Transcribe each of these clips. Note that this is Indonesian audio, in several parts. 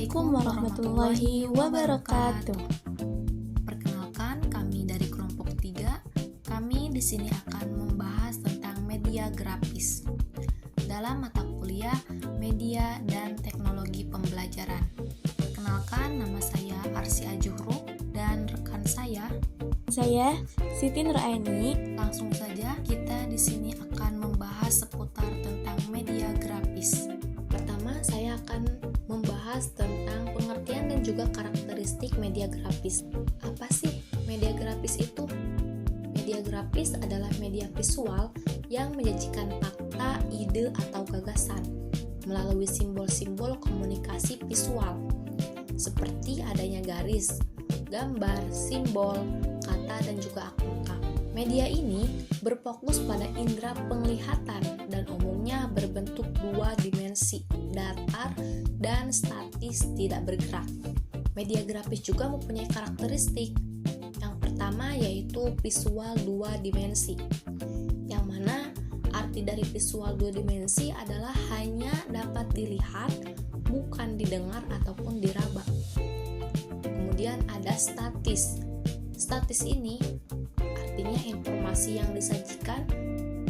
Assalamualaikum warahmatullahi wabarakatuh. Perkenalkan, kami dari kelompok 3. Kami di sini akan membahas tentang media grafis dalam mata kuliah Media dan Teknologi Pembelajaran. Perkenalkan, nama saya Arsy Ajuhru dan rekan saya Siti Nuraini. Langsung saja, kita di sini akan membahas seputar tentang media grafis. Pertama, saya akan membahas tentang pengertian dan juga karakteristik media grafis. Apa sih media grafis itu? Media grafis adalah media visual yang menyajikan fakta, ide, atau gagasan melalui simbol-simbol komunikasi visual seperti adanya garis, gambar, simbol, kata, dan juga angka. Media ini berfokus pada indera penglihatan dan umumnya berbentuk dua dimensi, datar dan statis, tidak bergerak. Media grafis juga mempunyai karakteristik. Yang pertama yaitu visual dua dimensi, yang mana arti dari visual dua dimensi adalah hanya dapat dilihat, bukan didengar ataupun diraba. Kemudian ada statis. Statis ini artinya informasi yang disajikan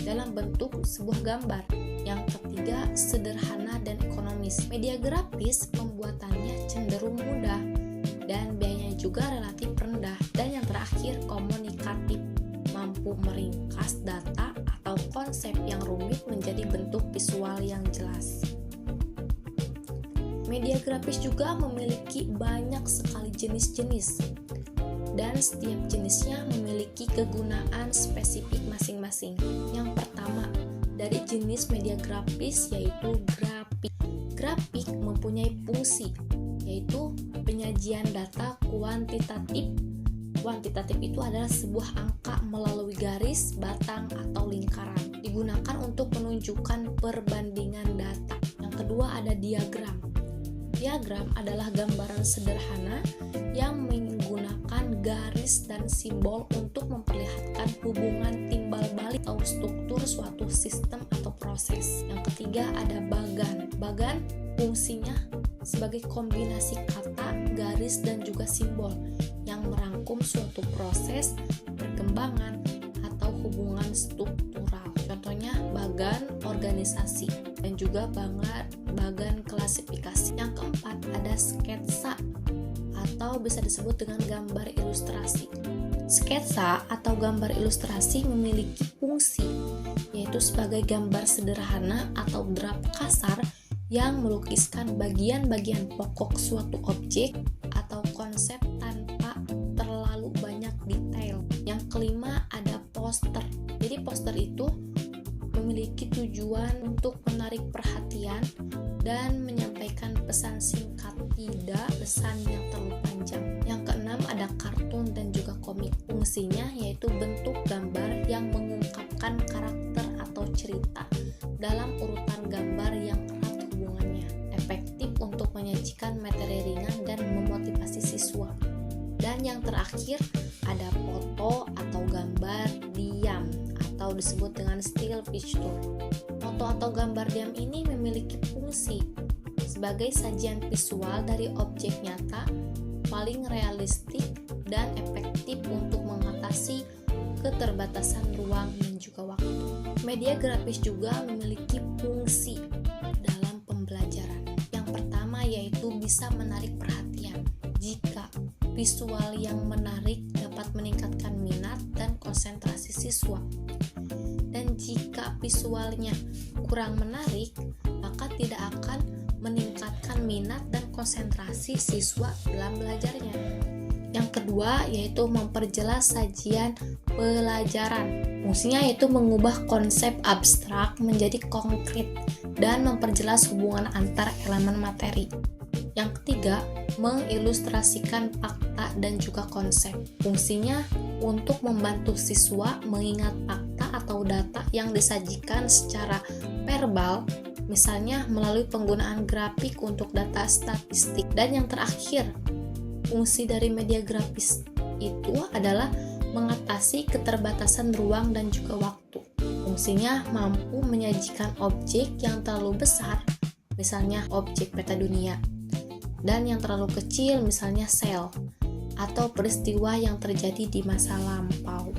dalam bentuk sebuah gambar. Yang ketiga, sederhana dan ekonomis. Media grafis pembuatannya cenderung mudah dan biayanya juga relatif rendah. Dan yang terakhir, komunikatif, mampu meringkas data atau konsep yang rumit menjadi bentuk visual yang jelas. Media grafis juga memiliki banyak sekali jenis-jenis, dan setiap jenisnya memiliki kegunaan spesifik masing-masing. Yang pertama, dari jenis media grafis yaitu grafik. Grafik mempunyai fungsi, yaitu penyajian data kuantitatif. Kuantitatif itu adalah sebuah angka melalui garis, batang, atau lingkaran. Digunakan untuk menunjukkan perbandingan data. Yang kedua ada diagram. Diagram adalah gambaran sederhana yang menggunakan garis dan simbol untuk memperlihatkan hubungan timbal balik atau struktur suatu sistem atau proses. Yang ketiga ada bagan. Bagan fungsinya sebagai kombinasi kata, garis, dan juga simbol yang merangkum suatu proses, perkembangan, atau hubungan struktural. Contohnya bagan organisasi dan juga bagan klasifikasi. Yang keempat ada sketsa atau bisa disebut dengan gambar ilustrasi. Sketsa atau gambar ilustrasi memiliki fungsi, yaitu sebagai gambar sederhana atau draft kasar yang melukiskan bagian-bagian pokok suatu objek atau konsep tanpa terlalu banyak detail. Yang kelima ada poster. Jadi poster itu memiliki tujuan untuk menarik perhatian dan menyampaikan pesan singkat, tidak pesan yang terlalu panjang. Yang keenam ada kartun dan juga komik. Fungsinya yaitu bentuk gambar yang mengungkapkan karakter atau cerita dalam urutan gambar yang erat hubungannya. Efektif untuk menyajikan materi ringan dan memotivasi siswa. Dan yang terakhir ada foto atau gambar diam atau disebut dengan still picture. Foto atau gambar diam ini memiliki fungsi sebagai sajian visual dari objek nyata, paling realistik dan efektif untuk mengatasi keterbatasan ruang dan juga waktu. Media grafis juga memiliki fungsi dalam pembelajaran. Yang pertama yaitu bisa menarik perhatian. Jika visual yang menarik dapat meningkatkan minat dan konsentrasi siswa. Dan jika visualnya kurang menarik, maka tidak akan meningkatkan minat dan konsentrasi siswa dalam belajarnya. Yang kedua yaitu memperjelas sajian pelajaran. Fungsinya yaitu mengubah konsep abstrak menjadi konkret dan memperjelas hubungan antar elemen materi. Yang ketiga, mengilustrasikan fakta dan juga konsep. Fungsinya untuk membantu siswa mengingat fakta atau data yang disajikan secara verbal, misalnya melalui penggunaan grafik untuk data statistik. Dan yang terakhir, fungsi dari media grafis itu adalah mengatasi keterbatasan ruang dan juga waktu. Fungsinya mampu menyajikan objek yang terlalu besar, misalnya objek peta dunia, Dan yang terlalu kecil misalnya sel atau peristiwa yang terjadi di masa lampau.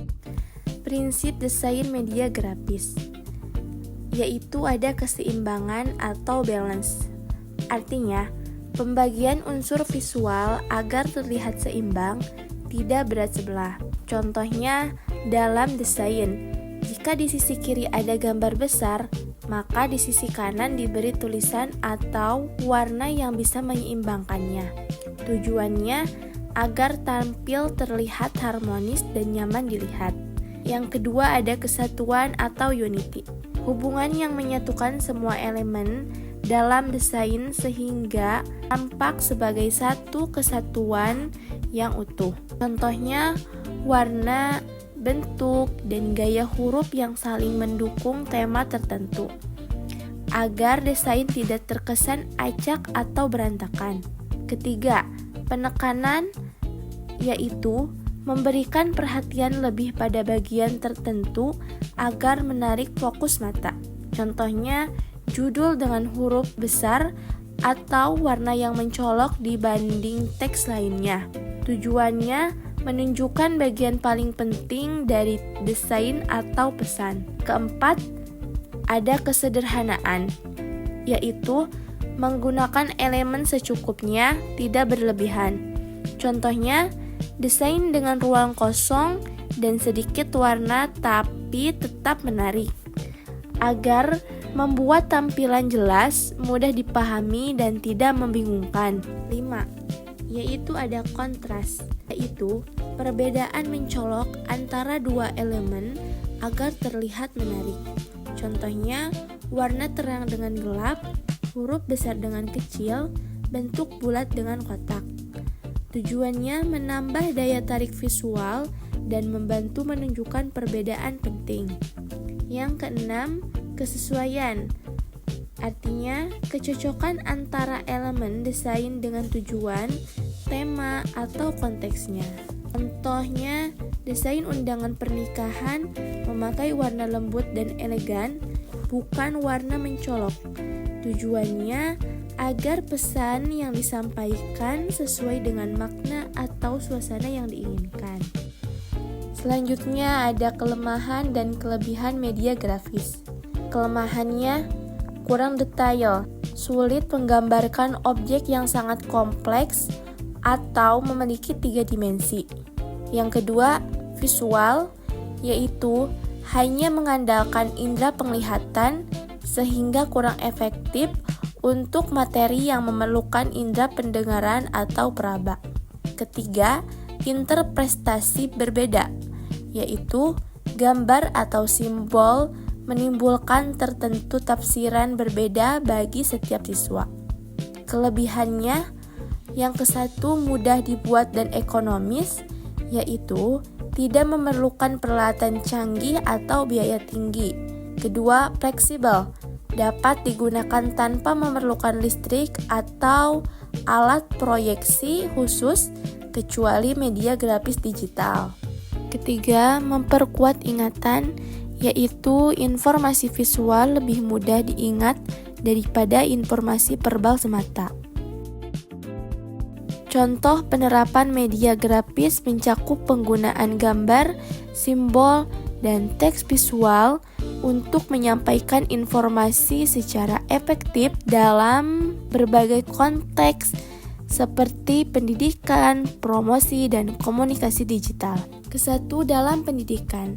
Prinsip desain media grafis yaitu ada keseimbangan atau balance. Artinya, pembagian unsur visual agar terlihat seimbang, tidak berat sebelah. Contohnya dalam desain, jika di sisi kiri ada gambar besar, maka di sisi kanan diberi tulisan atau warna yang bisa menyeimbangkannya. Tujuannya agar tampil terlihat harmonis dan nyaman dilihat. Yang kedua ada kesatuan atau unity. Hubungan yang menyatukan semua elemen dalam desain sehingga tampak sebagai satu kesatuan yang utuh. Contohnya warna, bentuk, dan gaya huruf yang saling mendukung tema tertentu agar desain tidak terkesan acak atau berantakan. Ketiga, penekanan yaitu memberikan perhatian lebih pada bagian tertentu agar menarik fokus mata. Contohnya, judul dengan huruf besar atau warna yang mencolok dibanding teks lainnya. Tujuannya menunjukkan bagian paling penting dari desain atau pesan. Keempat, ada kesederhanaan, yaitu menggunakan elemen secukupnya, tidak berlebihan. Contohnya, desain dengan ruang kosong dan sedikit warna tapi tetap menarik agar membuat tampilan jelas, mudah dipahami dan tidak membingungkan. 5. Yaitu ada kontras, yaitu perbedaan mencolok antara dua elemen agar terlihat menarik. Contohnya, warna terang dengan gelap, huruf besar dengan kecil, bentuk bulat dengan kotak. Tujuannya menambah daya tarik visual dan membantu menunjukkan perbedaan penting. Yang keenam, kesesuaian. Artinya, kecocokan antara elemen desain dengan tujuan, tema, atau konteksnya. Contohnya, desain undangan pernikahan memakai warna lembut dan elegan, bukan warna mencolok. Tujuannya agar pesan yang disampaikan sesuai dengan makna atau suasana yang diinginkan. Selanjutnya ada kelemahan dan kelebihan media grafis. Kelemahannya kurang detail, sulit menggambarkan objek yang sangat kompleks atau memiliki 3 dimensi. Yang kedua, visual, yaitu hanya mengandalkan indera penglihatan sehingga kurang efektif untuk materi yang memerlukan indera pendengaran atau peraba. Ketiga, interpretasi berbeda, yaitu gambar atau simbol menimbulkan tertentu tafsiran berbeda bagi setiap siswa. Kelebihannya, yang kesatu mudah dibuat dan ekonomis, yaitu tidak memerlukan peralatan canggih atau biaya tinggi. Kedua, fleksibel, dapat digunakan tanpa memerlukan listrik atau alat proyeksi khusus kecuali media grafis digital. Ketiga, memperkuat ingatan, yaitu informasi visual lebih mudah diingat daripada informasi verbal semata. Contoh penerapan media grafis mencakup penggunaan gambar, simbol, dan teks visual untuk menyampaikan informasi secara efektif dalam berbagai konteks seperti pendidikan, promosi, dan komunikasi digital. Kesatu dalam pendidikan,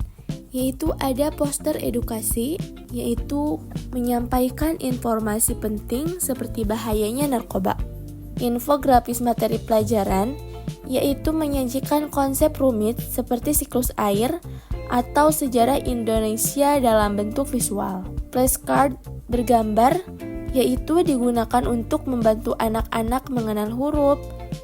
yaitu ada poster edukasi, yaitu menyampaikan informasi penting seperti bahayanya narkoba. Infografis materi pelajaran, yaitu menyajikan konsep rumit seperti siklus air atau sejarah Indonesia dalam bentuk visual. Flashcard bergambar, yaitu digunakan untuk membantu anak-anak mengenal huruf,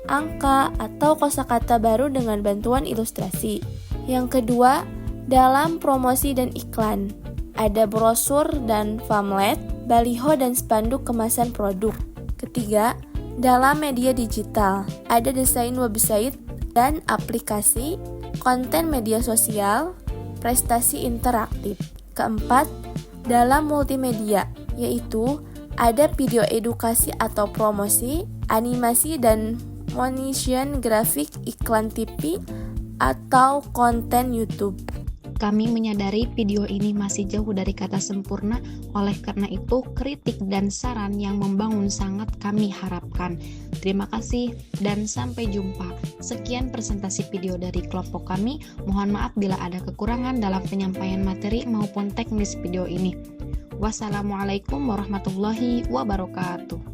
angka, atau kosakata baru dengan bantuan ilustrasi. Yang kedua, dalam promosi dan iklan, ada brosur dan pamflet, baliho dan spanduk kemasan produk. Ketiga, dalam media digital, ada desain website dan aplikasi, konten media sosial, prestasi interaktif. Keempat, dalam multimedia, yaitu ada video edukasi atau promosi, animasi dan motion grafik, iklan TV, atau konten YouTube. Kami menyadari video ini masih jauh dari kata sempurna, oleh karena itu kritik dan saran yang membangun sangat kami harapkan. Terima kasih dan sampai jumpa. Sekian presentasi video dari kelompok kami. Mohon maaf bila ada kekurangan dalam penyampaian materi maupun teknis video ini. Wassalamualaikum warahmatullahi wabarakatuh.